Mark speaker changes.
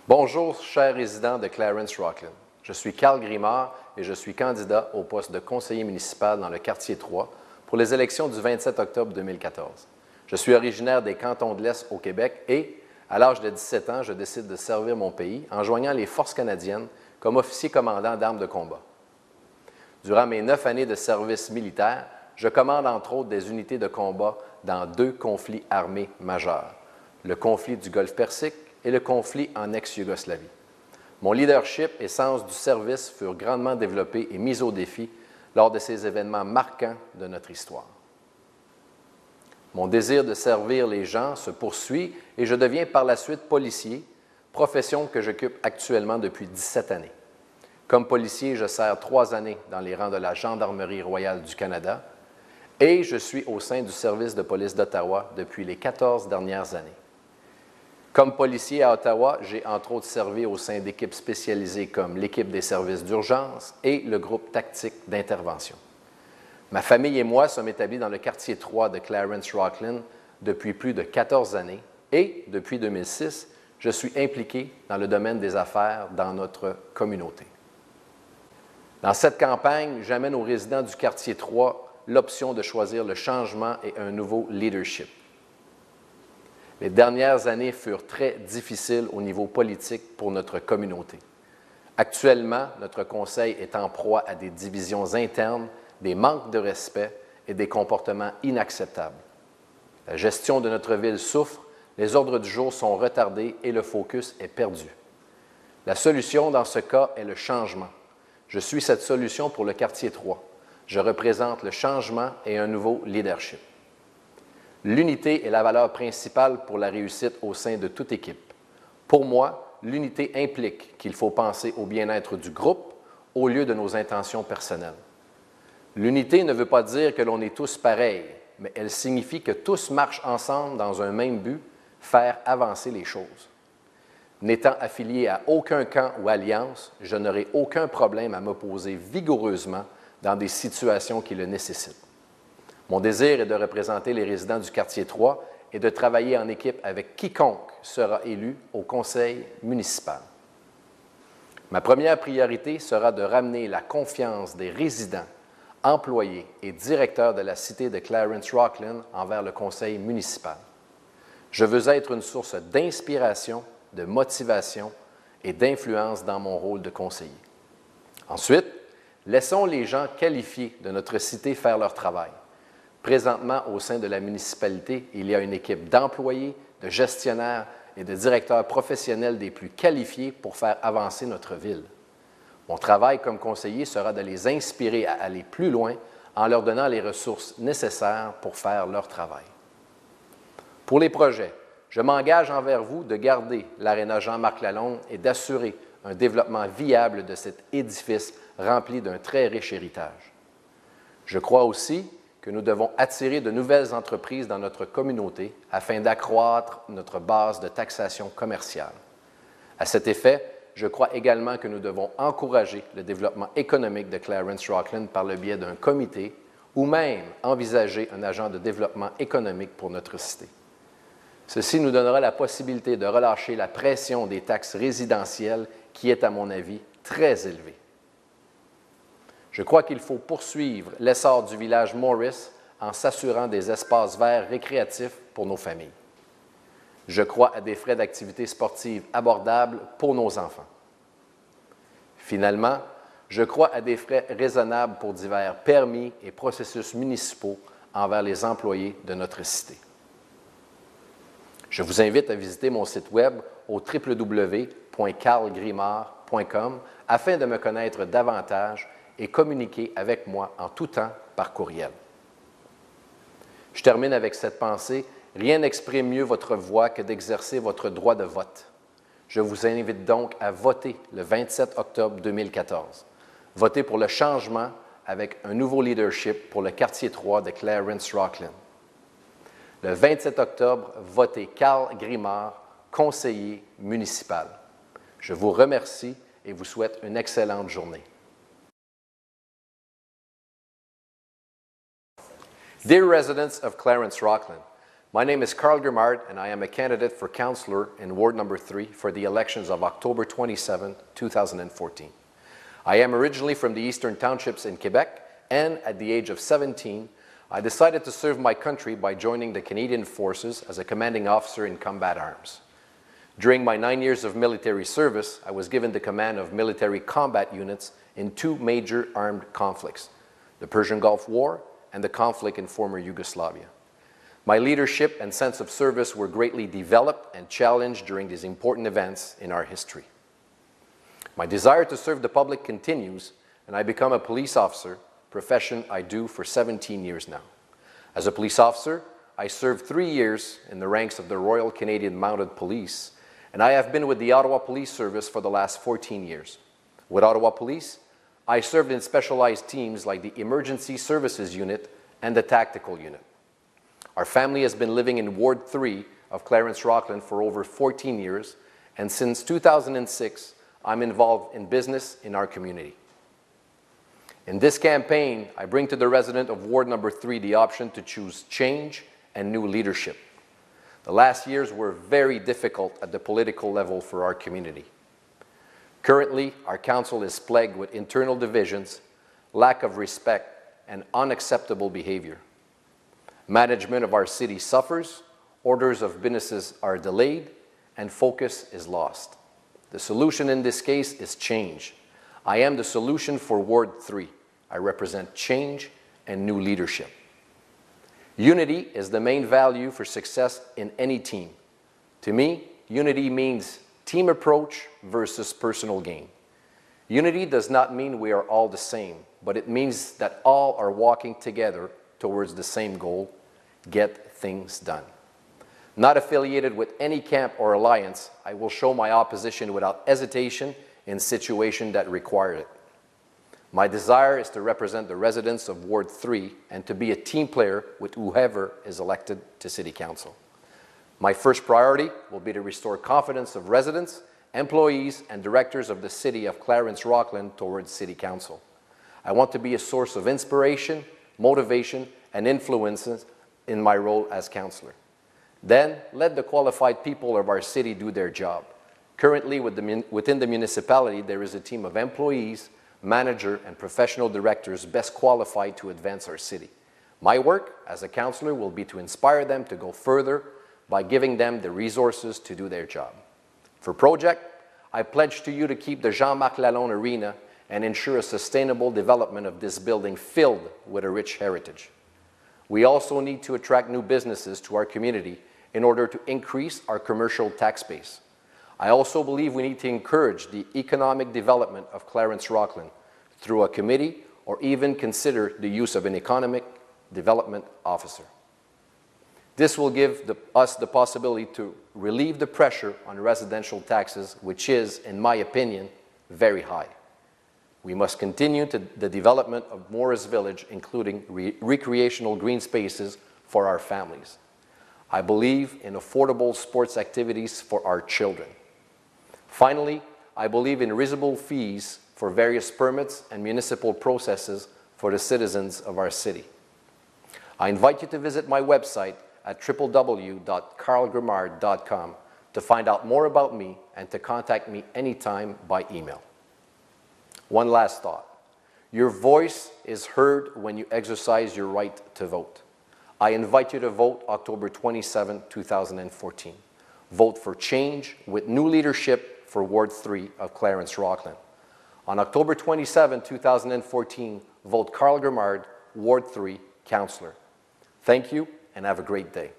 Speaker 1: Bonjour, chers résidents de Clarence-Rocklin. Je suis Carl Grimard et je suis candidat au poste de conseiller municipal dans le quartier 3 pour les élections du 27 octobre 2014. Je suis originaire des cantons de l'Est au Québec et, à l'âge de 17 ans, je décide de servir mon pays en joignant les Forces canadiennes comme officier commandant d'armes de combat. Durant mes 9 années de service militaire, je commande entre autres des unités de combat dans 2 conflits armés majeurs, le conflit du Golfe Persique et le conflit en ex-Yougoslavie. Mon leadership et sens du service furent grandement développés et mis au défi lors de ces événements marquants de notre histoire. Mon désir de servir les gens se poursuit et je deviens par la suite policier, profession que j'occupe actuellement depuis 17 années. Comme policier, je sers 3 années dans les rangs de la Gendarmerie royale du Canada et je suis au sein du service de police d'Ottawa depuis les 14 dernières années. Comme policier à Ottawa, j'ai entre autres servi au sein d'équipes spécialisées comme l'équipe des services d'urgence et le groupe tactique d'intervention. Ma famille et moi sommes établis dans le quartier 3 de Clarence-Rocklin depuis plus de 14 années et, depuis 2006, je suis impliqué dans le domaine des affaires dans notre communauté. Dans cette campagne, j'amène aux résidents du quartier 3 l'option de choisir le changement et un nouveau leadership. Les dernières années furent très difficiles au niveau politique pour notre communauté. Actuellement, notre conseil est en proie à des divisions internes, des manques de respect et des comportements inacceptables. La gestion de notre ville souffre, les ordres du jour sont retardés et le focus est perdu. La solution dans ce cas est le changement. Je suis cette solution pour le quartier 3. Je représente le changement et un nouveau leadership. L'unité est la valeur principale pour la réussite au sein de toute équipe. Pour moi, l'unité implique qu'il faut penser au bien-être du groupe au lieu de nos intentions personnelles. L'unité ne veut pas dire que l'on est tous pareils, mais elle signifie que tous marchent ensemble dans un même but, faire avancer les choses. N'étant affilié à aucun camp ou alliance, je n'aurai aucun problème à m'opposer vigoureusement dans des situations qui le nécessitent. Mon désir est de représenter les résidents du quartier 3 et de travailler en équipe avec quiconque sera élu au conseil municipal. Ma première priorité sera de ramener la confiance des résidents, employés et directeurs de la cité de Clarence-Rocklin envers le conseil municipal. Je veux être une source d'inspiration, de motivation et d'influence dans mon rôle de conseiller. Ensuite, laissons les gens qualifiés de notre cité faire leur travail. Présentement, au sein de la municipalité, il y a une équipe d'employés, de gestionnaires et de directeurs professionnels des plus qualifiés pour faire avancer notre ville. Mon travail comme conseiller sera de les inspirer à aller plus loin en leur donnant les ressources nécessaires pour faire leur travail. Pour les projets, je m'engage envers vous de garder l'Aréna Jean-Marc Lalonde et d'assurer un développement viable de cet édifice rempli d'un très riche héritage. Je crois aussi que nous devons attirer de nouvelles entreprises dans notre communauté afin d'accroître notre base de taxation commerciale. À cet effet, je crois également que nous devons encourager le développement économique de Clarence-Rocklin par le biais d'un comité ou même envisager un agent de développement économique pour notre cité. Ceci nous donnera la possibilité de relâcher la pression des taxes résidentielles qui est, à mon avis, très élevée. Je crois qu'il faut poursuivre l'essor du village Morris en s'assurant des espaces verts récréatifs pour nos familles. Je crois à des frais d'activité sportive abordables pour nos enfants. Finalement, je crois à des frais raisonnables pour divers permis et processus municipaux envers les employés de notre cité. Je vous invite à visiter mon site web au www.carlgrimard.com afin de me connaître davantage et communiquer avec moi en tout temps par courriel. Je termine avec cette pensée. Rien n'exprime mieux votre voix que d'exercer votre droit de vote. Je vous invite donc à voter le 27 octobre 2014. Votez pour le changement avec un nouveau leadership pour le quartier 3 de Clarence-Rocklin. Le 27 octobre, votez Carl Grimard, conseiller municipal. Je vous remercie et vous souhaite une excellente journée. Dear residents of Clarence-Rocklin, My name is Carl Grimard, and I am a candidate for councillor in Ward number 3 for the elections of October 27, 2014. I am originally from the Eastern Townships in Quebec, and at the age of 17, I decided to serve my country by joining the Canadian Forces as a commanding officer in combat arms. During my 9 years of military service, I was given the command of military combat units in 2 major armed conflicts, the Persian Gulf War and the conflict in former Yugoslavia. My leadership and sense of service were greatly developed and challenged during these important events in our history. My desire to serve the public continues, and I become a police officer, profession I do for 17 years now. As a police officer, I served 3 years in the ranks of the Royal Canadian Mounted Police, and I have been with the Ottawa Police Service for the last 14 years. With Ottawa Police, I served in specialized teams like the Emergency Services Unit and the Tactical Unit. Our family has been living in Ward 3 of Clarence-Rockland for over 14 years, and since 2006, I'm involved in business in our community. In this campaign, I bring to the resident of Ward number 3 the option to choose change and new leadership. The last years were very difficult at the political level for our community. Currently, our council is plagued with internal divisions, lack of respect, and unacceptable behavior. Management of our city suffers, orders of businesses are delayed, and focus is lost. The solution in this case is change. I am the solution for Ward 3. I represent change and new leadership. Unity is the main value for success in any team. To me, unity means team approach versus personal gain. Unity does not mean we are all the same, but it means that all are walking together towards the same goal: get things done. Not affiliated with any camp or alliance, I will show my opposition without hesitation in situations that require it. My desire is to represent the residents of Ward 3 and to be a team player with whoever is elected to City Council. My first priority will be to restore confidence of residents, employees, and directors of the City of Clarence-Rockland towards City Council. I want to be a source of inspiration, motivation, and influence in my role as councillor. Then, let the qualified people of our city do their job. Currently, within the municipality, there is a team of employees, manager, and professional directors best qualified to advance our city. My work as a councillor will be to inspire them to go further by giving them the resources to do their job. For project, I pledge to you to keep the Jean-Marc Lalonde Arena and ensure a sustainable development of this building filled with a rich heritage. We also need to attract new businesses to our community in order to increase our commercial tax base. I also believe we need to encourage the economic development of Clarence-Rockland through a committee or even consider the use of an economic development officer. This will give us the possibility to relieve the pressure on residential taxes, which is, in my opinion, very high. We must continue the development of Morris Village, including recreational green spaces for our families. I believe in affordable sports activities for our children. Finally, I believe in reasonable fees for various permits and municipal processes for the citizens of our city. I invite you to visit my website at www.carlgrimard.com to find out more about me and to contact me anytime by email. One last thought. Your voice is heard when you exercise your right to vote. I invite you to vote October 27, 2014. Vote for change with new leadership for Ward 3 of Clarence-Rockland. On October 27, 2014, vote Carl Grimard, Ward 3, Councillor. Thank you and have a great day.